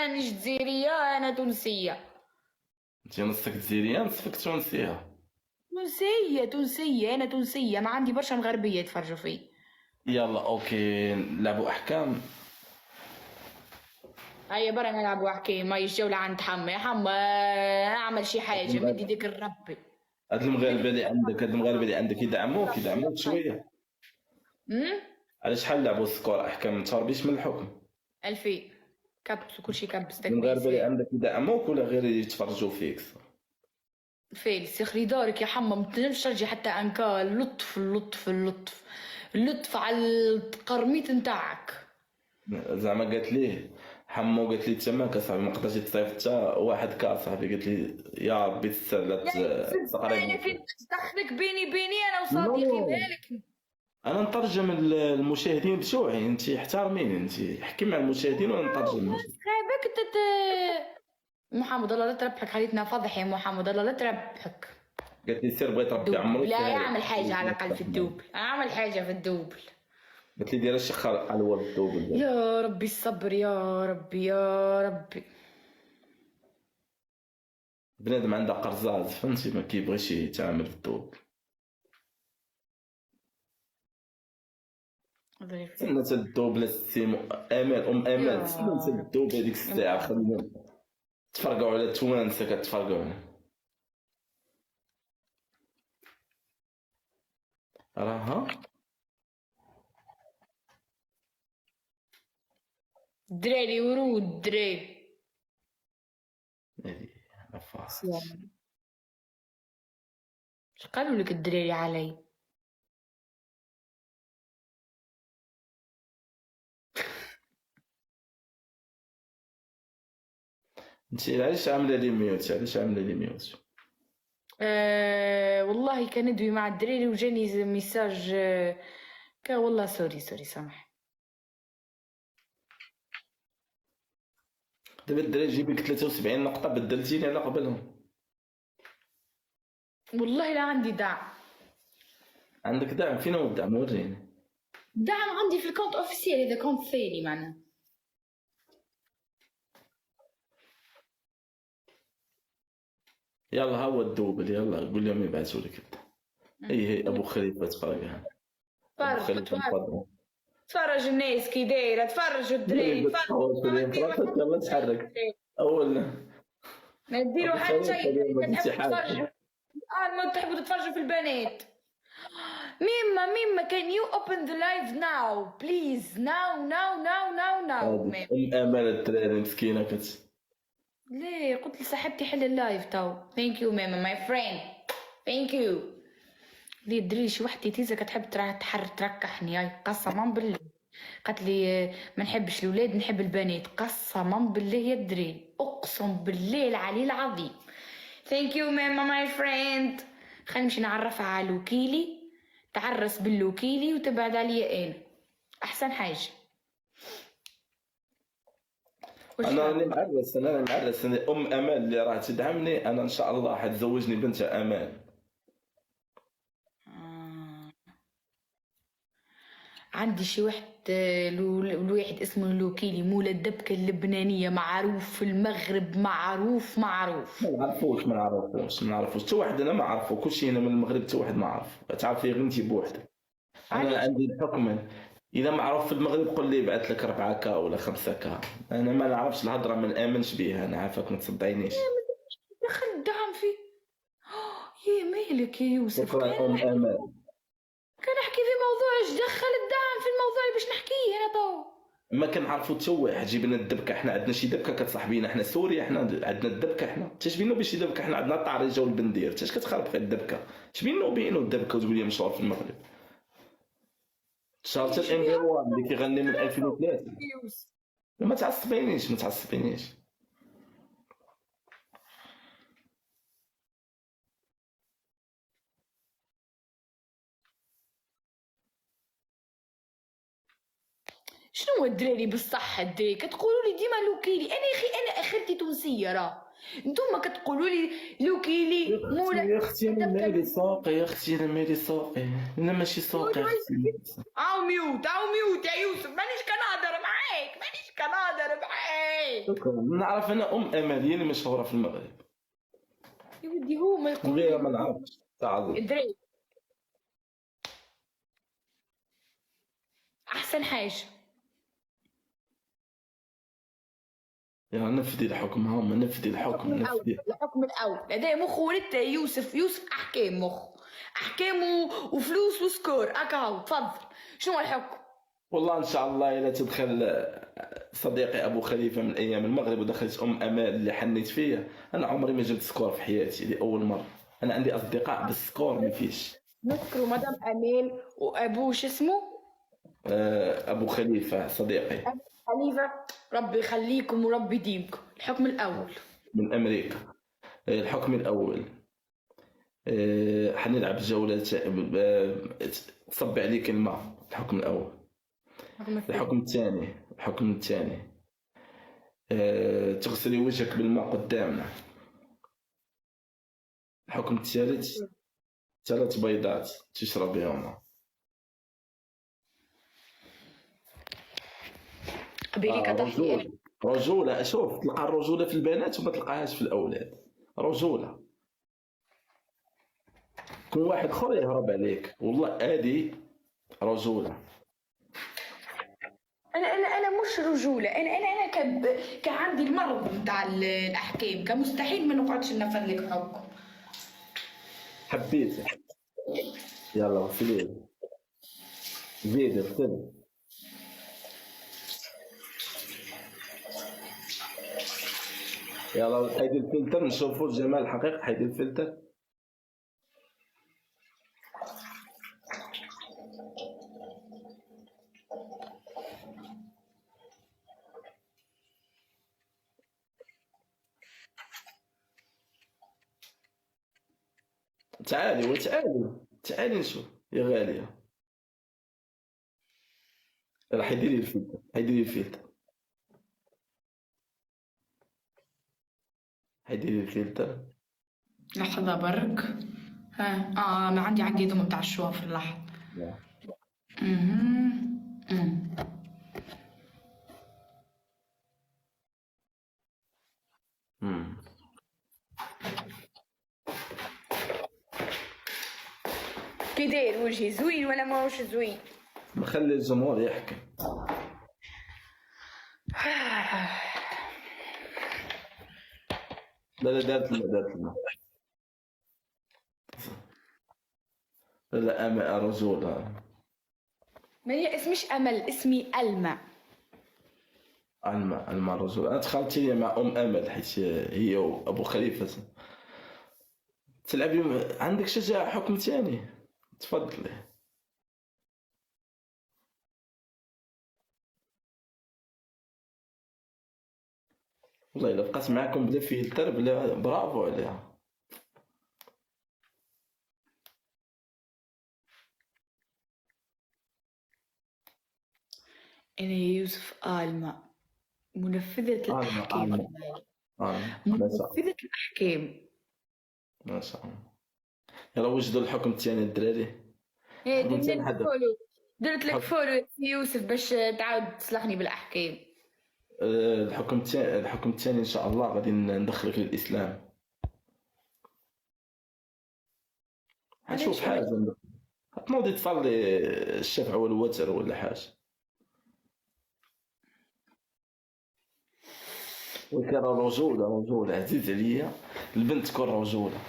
مانيش جزائريه، انا تونسيه. انت نصك جزائريه نصفك تونسيه. تونسيه انا تونسيه، ما عندي برشا مغربيه يتفرجوا فيه. يلا اوكي نلعبوا احكام. هيا برا نلعبوا حكاية، ما الجولة عند حما. يا حما اعمل شي حاجة، مد يديك لربي. هاد المغاربه اللي عندك يدعموك شويه. على شحال لعبوا السكور احكام متهربيش من الحكم؟ 2000 كبس وكل شي كبس. المغاربه اللي عندك يدعموك ولا غير يتفرجوا فيك؟ فيلس يخلي دارك يا حما، ما تنجمش ترجع حتى انكا. اللطف اللطف اللطف اللطف على القرميط نتاعك. زعما قالت ليه حمو، قالت لي تماك اصاحبي ما قدرتش تصيفط حتى واحد كاس صاحبي، قالت لي يا ربي تسالات انا فين تدخلك بيني انا وصديقي مالك. انا نترجم المشاهدين بتوعي، انت احترميني، انت حكي مع المشاهدين وانا نترجم. خايبك محمد الله لا تربحك، خليتنا فضح يا محمد الله لا تربحك. قالت لي سير بغيت ربي عمرك. لا يعمل حاجه على الاقل في الدوبل، اعمل حاجه في الدوبل. قالت لي دير الشيخ على الولد الدوبل. يا ربي الصبر يا ربي يا ربي. بنادم عنده قرزاز فهمتي، ما كيبغيش يتعامل في الدوبل. سنة الدوبل سيمو امال امال سنة الدوبل هذيك الساعة، خلينا تفرقوا على توانسة كتفرقوا راها. دراري ورود دراري. اش قالوا لك الدراري علي؟ انت علاش عامله لي ميوت؟ والله كان ندوي مع الدراري وجاني ميساج. والله سوري سامح. دابا الدراري جيبك 73 نقطة بدلتيني على قبلهم. والله لا عندي دعم. عندك دعم؟ فين هو الدعم؟ وريني. دعم عندي في الكونت اوفيسيال، اذا كونت ثاني معناها. يلا ها هو الدوبل، يلا قول لهم يبعثوا لك انت. هي ابو خليفه تفرج. ابو خليفه تفرج الناس كي دايره، تفرجوا الدراري يلا تحرك اول ما ديروا حتى شيء. ما تحبوا تتفرجوا في البنات. ميما can you open the live now please now. امال الدراري مسكينه ليه قلت لصاحبتي حل اللايف تو. ثانك يو ماما ماي فريند ثانك يو. ليه دري شي وحدة تيزا كتحب تركحني. هاي قسما بالله قالت لي ما نحبش الاولاد نحب البنات. قسما بالله يا دري اقسم بالله العلي العظيم. ثانك يو ماما ماي فريند. خلينا نمشي نعرفها على لوكيلي، تعرس باللوكيلي وتبعد عليا انا احسن حاجه. انا راني معرس، أنا ام امال اللي راح تدعمني انا ان شاء الله حتزوجني بنتها امال. عندي شي واحد الواحد اسمه لوكيلي مولى الدبكه اللبنانيه، معروف في المغرب، معروف ما نعرفوش حتى واحد. انا ما عرفو كلشي هنا من المغرب، حتى واحد ما عرف. تعرفي غير انت بوحدك. انا عندي الحكم، اذا معروف في المغرب قول لي يبعث لك 4K ولا 5K. انا ما نعرفش الهضره، ما نامنش بها. انا عارفك ما تصدعينيش. دخل الدعم فيه. يا مالك يا يوسف. كان احكي في موضوع ايش دخل الدعم في الموضوع اللي باش نحكيه انا تو. ما كنعرفوا حتى واحد. جيبنا الدبكه، احنا عندنا شي دبكه كتصاحبينا، احنا سوريا، احنا عندنا الدبكه. احنا تشبينو بشي دبكه؟ احنا عندنا الطارجه والبندير. اش كتخرب في الدبكه؟ شبينو بينو الدبكه وتقول لي مشهور في المغرب؟ شارت الامبيروان اللي كيغني من 2003. ما تعصبينيش شنو هو الدراري بصح؟ الدراري كتقولوا لي ديما لوكيلي. انا يا اخي انا اخرتي تونسيه راه. نتوما كتقولوا لي لوكيلي مولا. يا اختي انا مالي ساقي، انا ماشي ساقي. عاو ميوت يا يوسف. مانيش كنهضر معاك. دري شكرا. نعرف انا امل هي اللي مشهوره في المغرب، يا ودي هو ما يقول غير ما نعرفش تعال. دري احسن حاجه. يا نفدي الحكم، هم نفدي الحكم نفدي. الحكم الاول لدي مخ ولدت يوسف احكام مخ احكام وفلوس وسكور اكاو. تفضل شنو الحكم؟ والله ان شاء الله الا تدخل صديقي ابو خليفه من ايام المغرب ودخلت امال اللي حنيت فيها. انا عمري ما جبت سكور في حياتي لاول مره. انا عندي اصدقاء بالسكور ما فيش. نذكروا مدام امال وابو شو اسمه ابو خليفه صديقي خليفه. ربي يخليكم وربي يديمكم. الحكم الاول من امريكا. الحكم الاول حنلعب جوله تصب عليك الماء. الحكم الاول. الحكم الثاني تغسلي وجهك بالماء قدامنا. الحكم الثالث 3 بيضات تشربيهم. قبيلي كتحية. رجولة. شوف، تلقى الرجولة في البنات وما تلقاهاش في الأولاد. رجولة. كل واحد اخر يهرب عليك، والله هذه رجولة. انا مش رجوله. انا كعندي المرض نتاع الاحكام. كمستحيل ما نقعدش ننفذ لك حكم. حبيت. يلا وصلي زيد ارسل. يلا حيدي الفلتر نشوفوا الجمال الحقيقي. حيدي الفلتر. تعالي نشوف يا غالية. يلا حيدي لي الفلتر. حيدي لي الفلتر. لحظة برك. ها ما عندي ضم بتاع الشواف. اللحظة. كي داير وجهي زوين ولا ماهوش زوين؟ نخلي الجمهور يحكي. لا دارت لنا. لا أما رجولة. ما هي اسمش أمل، اسمي ألمى. ألمى رجولة. أنا تخلطي لي مع أمل حيت هي وأبو خليفة. تلعبي عندك شجاعة. حكم ثاني تفضلي. والله إلا بقات معاكم بلا فلتر بلا برافو عليها. أنا يوسف آلمى منفذة الأحكام. منفذة الأحكام. ما شاء الله. يلا وجدوا الحكم الثاني الدراري. درت لك فولو يوسف باش تعاود تصلحني بالأحكام. الحكم الثاني ان شاء الله غادي ندخلك للاسلام. نشوف حاجه تنوضي تصلي الشفع والوتر ولا حاجه. وكان رجوله عزيز عليا البنت تكون رجوله.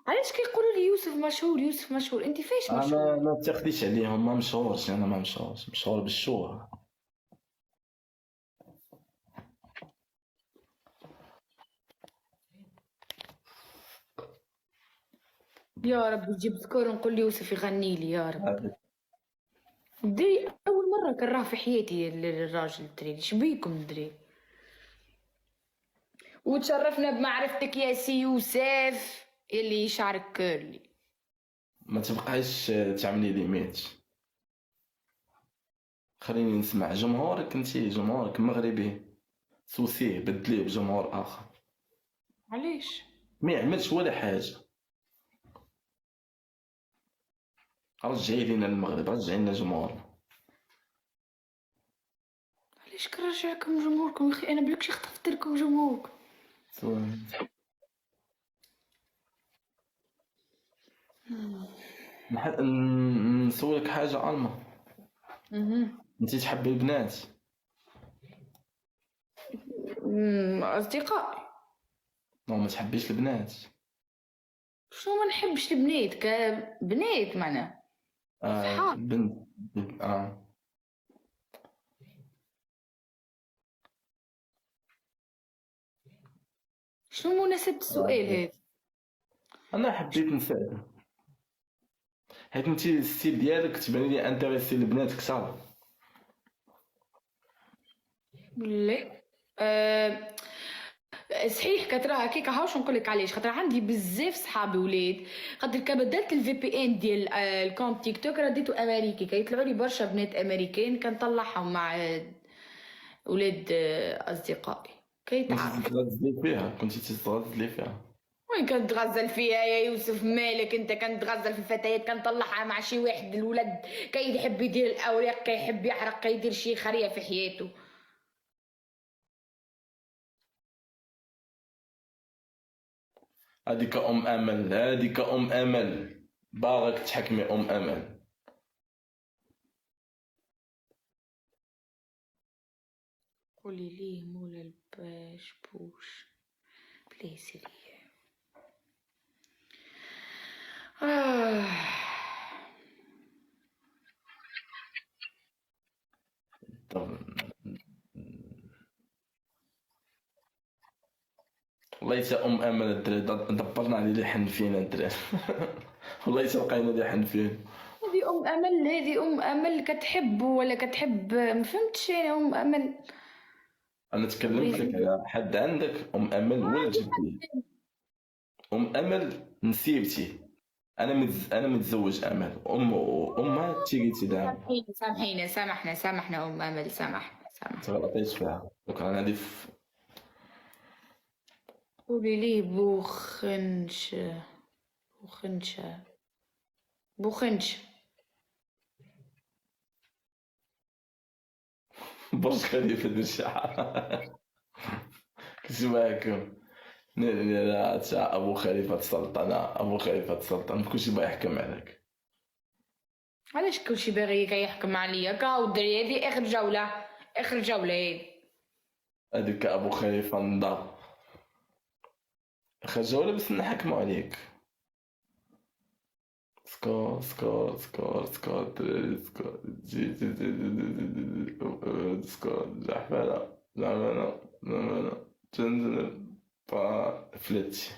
علاش كيقولوا لي يوسف مشهور؟ انت فاش مشهور؟ انا ما تاخديش عليهم. ما مشهورش. انا ما مشهورش. مشهور بالشهرة. يا رب يجيب سكور ونقول لي يوسف يغني لي يا رب. دري اول مره كراه في حياتي الراجل دري. شبيكم دري؟ وتشرفنا بمعرفتك يا سي يوسف اللي شعرك كيرلي. ما تبقايش تعملي لي ميت. خليني نسمع جمهورك. انتي جمهورك مغربي سوسيه بدليه بجمهور اخر. علاش؟ ما يعملش ولا حاجه. رجعي لينا المغرب. رجعي لنا جمهورنا. علاش كنرجعكم جمهوركم اخي؟ انا بلكشي خطفت لكم جمهوركم. نسولك حاجه الما، انت تحبي البنات؟ اصدقائي. ما تحبيش البنات؟ شنو ما نحبش البنات؟ كبنات معنا صحاب. بنت. شنو مناسبة السؤال هذا؟ انا حبيت نسال حيت انت الستيل ديالك تبان لي انتريسي البنات كثر. لا صحيح كترى هكاك. هاوش نقول لك علاش؟ خاطر عندي بزاف صحابي ولاد، خاطر كبدلت الفي بي ان ديال الكونت تيك توك رديتو امريكي، كيطلعوا لي برشا بنات امريكان كنطلعهم مع ولاد اصدقائي كيتعرف. كنتي تتغزلي فيها. وين كنتغزل فيها يا يوسف؟ مالك انت؟ كنتغزل في الفتيات، كنطلعها مع شي واحد الولد كيحب يدير الاوراق، كيحب يحرق، كيدير شي خريه في حياته. هذيك ام امل باغاك تحكمي ام امل. قولي ليه مولا الباش بوش بليز ليه. طب والله يسا ام امل الدراري دبرنا على اللي حن فينا الدراري. والله يسا لقينا اللي حن فينا. هذه ام امل، هذه ام امل كتحب ولا كتحب؟ ما فهمتش انا. ام امل انا تكلمت لك على حد عندك ام امل ولا جبتي ام امل نسيبتي. انا متزوج امل امها تيجي دام. سامحينا سامحنا ام امل، سامحنا. تغلطيت فيها شكرا. هذه قولي ليه بوخنش. برج خليفه ديال الشعر. كسباكم تاع ابو خليفه السلطنه. ابو خليفه السلطنه كلشي بغا يحكم عليك. علاش كلشي باغي كيحكم عليا؟ كاو الدري هذه اخر جوله هذه. هذيك ابو خليفه نضا اخر جوله باش نحكموا عليك. سكور سكور سكور سكور سكور سكور زعفانة تنزل فلتي.